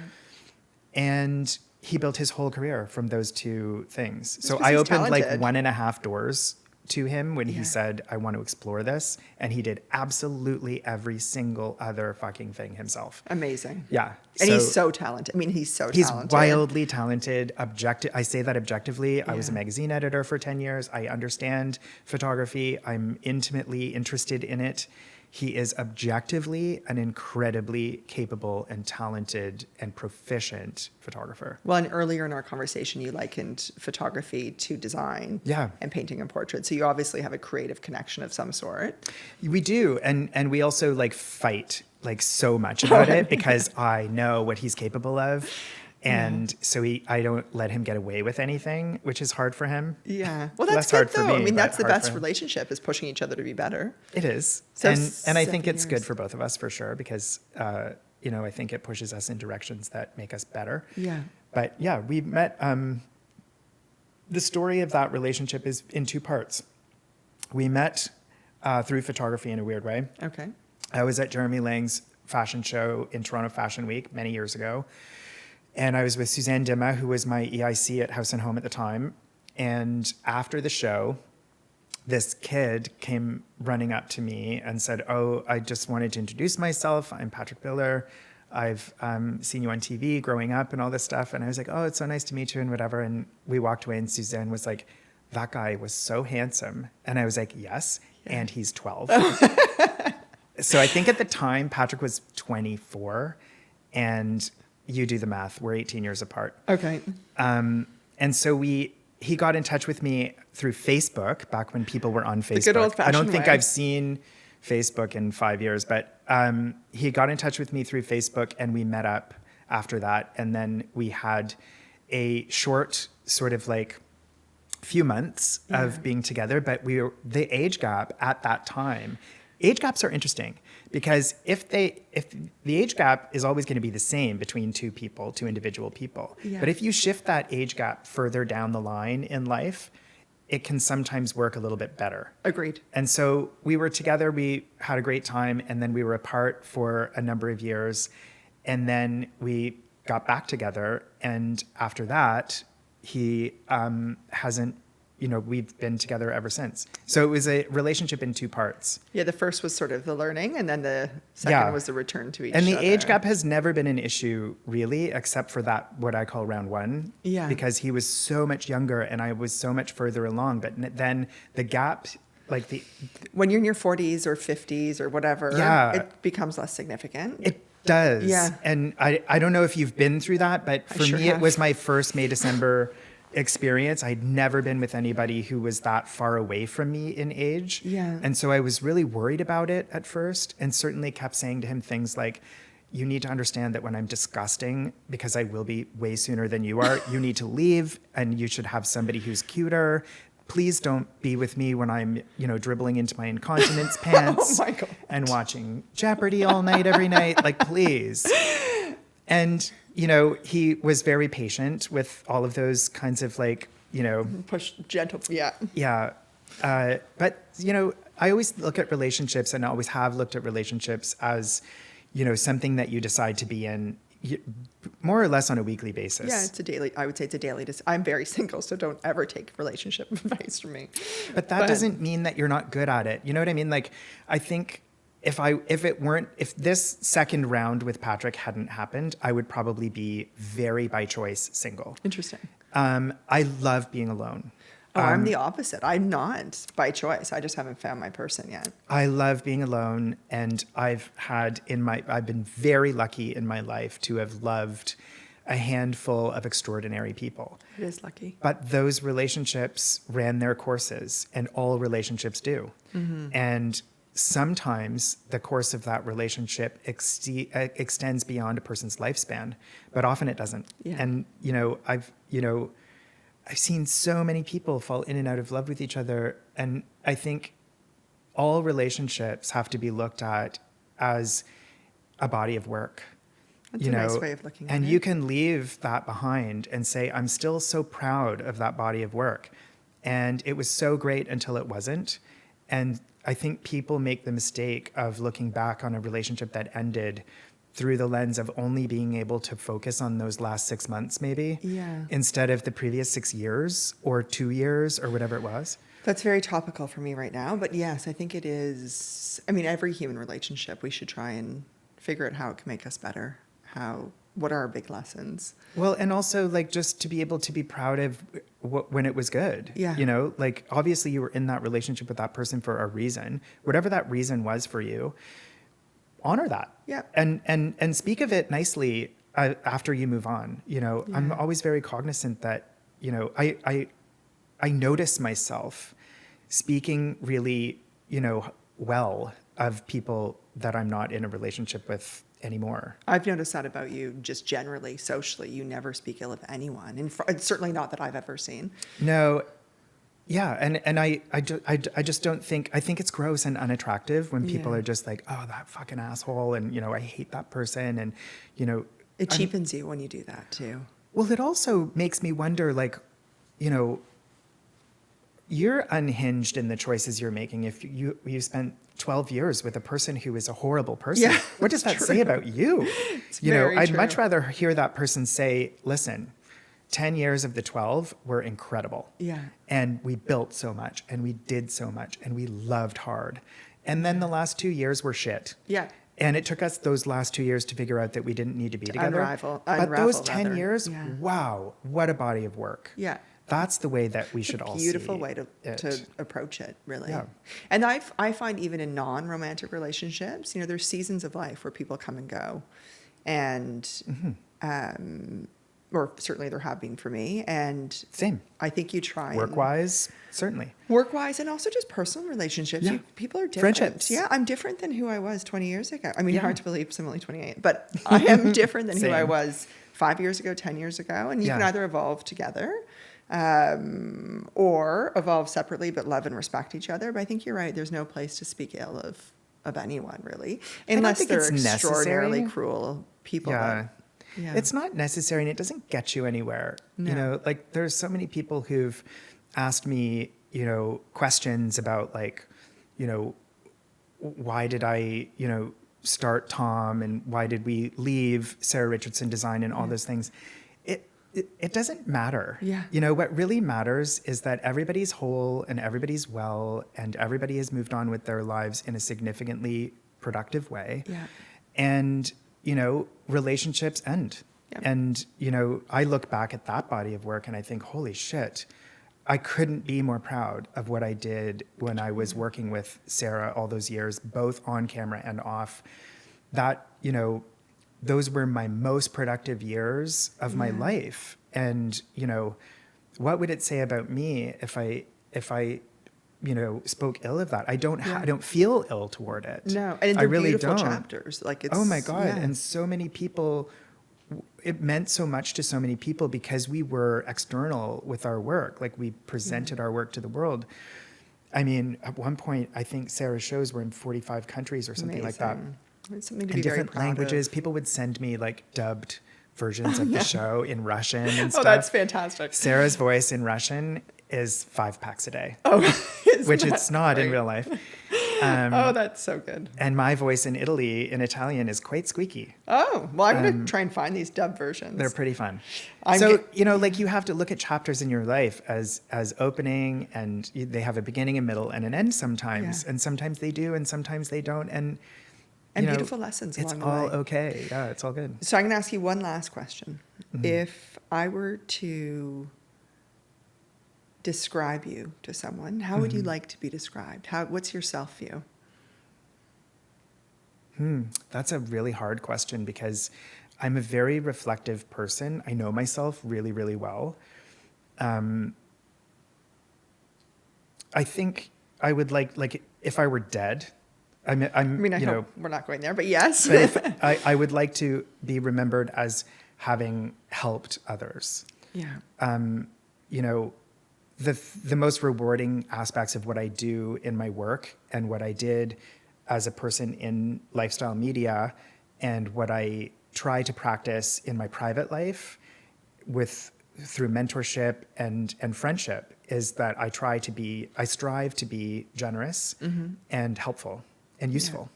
And he built his whole career from those two things. So I opened like 1.5 doors to him when he said, I want to explore this. And he did absolutely every single other fucking thing himself. Amazing. Yeah. And he's so talented. I mean, he's so talented. He's wildly talented. I say that objectively. I was a magazine editor for 10 years. I understand photography. I'm intimately interested in it. He is objectively an incredibly capable and talented and proficient photographer. Well, and earlier in our conversation, you likened photography to design and painting and portrait. So you obviously have a creative connection of some sort. We do. And we also like fight like so much about it because I know what he's capable of. And so I don't let him get away with anything, which is hard for him. Yeah. Well, that's good, though. I mean, that's the best relationship, is pushing each other to be better. It is. So and I think it's good for both of us, for sure, because, I think it pushes us in directions that make us better. Yeah. But yeah, we met. The story of that relationship is in 2 parts. We met through photography in a weird way. Okay. I was at Jeremy Lang's fashion show in Toronto Fashion Week many years ago. And I was with Suzanne Dimma, who was my EIC at House and Home at the time. And after the show, this kid came running up to me and said, oh, I just wanted to introduce myself. I'm Patrick Biller. I've seen you on TV growing up and all this stuff. And I was like, oh, it's so nice to meet you and whatever. And we walked away and Suzanne was like, that guy was so handsome. And I was like, yes, and he's 12. So I think at the time, Patrick was 24. And you do the math. We're 18 years apart. Okay. And so he got in touch with me through Facebook back when people were on Facebook. The good old-fashioned way. I don't think I've seen Facebook in 5 years, but he got in touch with me through Facebook and we met up after that. And then we had a short sort of like few months of being together, but the age gap at that time age gaps are interesting because if the age gap is always going to be the same between two individual people, Yeah. but if you shift that age gap further down the line in life, it can sometimes work a little bit better. Agreed. And so we were together, we had a great time, and then we were apart for a number of years. And then we got back together. And after that, he hasn't, we've been together ever since. So it was a relationship in two parts. Yeah, the first was sort of the learning, and then the second was the return to each other. And the age gap has never been an issue, really, except for that, what I call round one. Yeah. Because he was so much younger and I was so much further along. But then the gap, like when you're in your 40s or 50s or whatever, it becomes less significant. It does. Yeah. And I don't know if you've been through that, but for me, have. it was my first May, December experience. I'd never been with anybody who was that far away from me in age. Yeah. And so I was really worried about it at first, and certainly kept saying to him things like, you need to understand that when I'm disgusting, because I will be way sooner than you are, you need to leave and you should have somebody who's cuter. Please don't be with me when I'm, dribbling into my incontinence pants Oh my God. and watching Jeopardy all night, every night. Like, please. And, he was very patient with all of those kinds of push gentle. Yeah. yeah. But, I always look at relationships, and I always have looked at relationships as, something that you decide to be in more or less on a weekly basis. Yeah, I would say it's a daily. I'm very single, so don't ever take relationship advice from me. But that doesn't mean that you're not good at it. You know what I mean? Like, I think if this second round with Patrick hadn't happened, I would probably be very by choice single. Interesting. I love being alone. Oh, I'm the opposite. I'm not by choice. I just haven't found my person yet. I love being alone, and I've been very lucky in my life to have loved a handful of extraordinary people. It is lucky. But those relationships ran their courses, and all relationships do. Mm-hmm. And sometimes the course of that relationship extends beyond a person's lifespan, but often it doesn't. Yeah. And, I've seen so many people fall in and out of love with each other. And I think all relationships have to be looked at as a body of work. That's a nice way of looking at it. And you can leave that behind and say, I'm still so proud of that body of work. And it was so great until it wasn't. And I think people make the mistake of looking back on a relationship that ended through the lens of only being able to focus on those last 6 months, maybe, instead of the previous 6 years or 2 years or whatever it was. That's very topical for me right now. But yes, I think it is. I mean, every human relationship, we should try and figure out how it can make us better. What are our big lessons? Well, and also just to be able to be proud of when it was good. Yeah. Obviously you were in that relationship with that person for a reason. Whatever that reason was for you, honor that. Yeah. And speak of it nicely after you move on. I'm always very cognizant that, I notice myself speaking really, well of people that I'm not in a relationship with anymore. I've noticed that about you just generally, socially. You never speak ill of anyone. And certainly not that I've ever seen. No. Yeah. And I just don't think, I think it's gross and unattractive when people are just like, oh, that fucking asshole. And, I hate that person. And, it cheapens you when you do that too. Well, it also makes me wonder, you're unhinged in the choices you're making if you spent 12 years with a person who is a horrible person. Yeah, what does that say about you? I'd much rather hear that person say, listen, 10 years of the 12 were incredible. Yeah. And we built so much, and we did so much, and we loved hard. And then the last 2 years were shit. Yeah. And it took us those last 2 years to figure out that we didn't need to be together. But those 10 years, wow, what a body of work. Yeah. That's the way that we should all see it. Beautiful way to approach it, really. Yeah. And I find even in non-romantic relationships, there's seasons of life where people come and go. And, or certainly there have been for me. And same. I think you try. Work-wise, certainly. Work-wise and also just personal relationships. Yeah. People are different. Friendships. Yeah, I'm different than who I was 20 years ago. I mean, hard to believe, I'm only 28. But I am different than who I was 5 years ago, 10 years ago. And you can either evolve together or evolve separately but love and respect each other. But I think you're right. There's no place to speak ill of of anyone, really, don't unless think they're it's extraordinarily necessary. cruel people. Yeah. Yeah. It's not necessary and it doesn't get you anywhere. No. You know, like there's so many people who've asked me, you know, questions about like, you know, why did I, you know, start Tom and why did we leave Sarah Richardson Design and all those things. It doesn't matter. Yeah. You know, what really matters is that everybody's whole and everybody's well and everybody has moved on with their lives in a significantly productive way. Yeah. And, you know, relationships end. Yeah. And, you know, I look back at that body of work and I think, holy shit, I couldn't be more proud of what I did when I was working with Sarah all those years, both on camera and off. That, you know, those were my most productive years of my life. And, you know, what would it say about me if I, you know, spoke ill of that? I don't feel ill toward it. No, and I they're really beautiful don't. chapters. Like it's Oh my God. yeah. And so many people, it meant so much to so many people because we were external with our work. Like we presented our work to the world. I mean, at one point, I think Sarah's shows were in 45 countries or something like that. Amazing. It's something to In be very different proud languages. of. People would send me like dubbed versions of the show in Russian and stuff. Oh, that's fantastic. Sarah's voice in Russian is 5 packs a day, which Isn't it's that not in great? real life. Oh, that's so good. And my voice in Italy in Italian is quite squeaky. Oh, well, I'm going to try and find these dub versions. They're pretty fun. I'm So, get- you know, like you have to look at chapters in your life as opening and they have a beginning, a middle, and an end sometimes. Yeah. And sometimes they do and sometimes they don't. And And you know, beautiful lessons it's along the all way. okay. Yeah, it's all good. So I'm going to ask you one last question. Mm-hmm. If I were to describe you to someone, how would you Mm-hmm. like to be described? What's your self view? That's a really hard question because I'm a very reflective person. I know myself really, really well. I think I would like if I were dead, I mean, I you hope know, we're not going there, but yes. but if I would like to be remembered as having helped others. Yeah. You know, the most rewarding aspects of what I do in my work and what I did as a person in lifestyle media and what I try to practice in my private life through mentorship and friendship is that I strive to be generous and helpful and useful.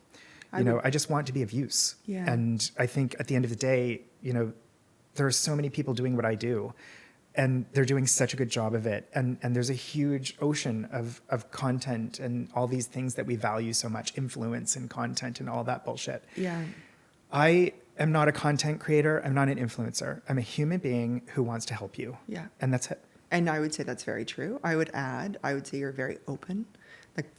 I just want to be of use. Yeah. And I think at the end of the day, you know, there are so many people doing what I do and they're doing such a good job of it. And there's a huge ocean of content and all these things that we value so much, influence and content and all that bullshit. Yeah. I am not a content creator. I'm not an influencer. I'm a human being who wants to help you. Yeah. And that's it. And I would say that's very true. I would say you're very open. Like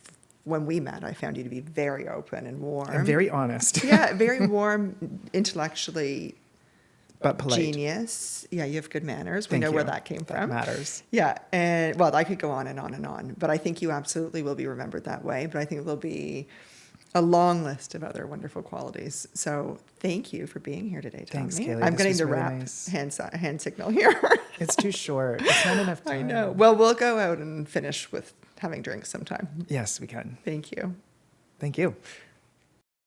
when we met, I found you to be very open and warm. I'm very honest. Yeah, very warm, intellectually but polite. genius. Yeah, you have good manners. We Thank know where you. that came That from. matters. Yeah, and well, I could go on and on and on, but I think you absolutely will be remembered that way. But I think there'll be a long list of other wonderful qualities. So thank you for being here today, Tommy. Thanks, Cailey. I'm This getting was the really rap nice. hand signal here. It's too short. It's not enough time. I know. Well, we'll go out and finish with having drinks sometime. Yes, we can. Thank you. Thank you.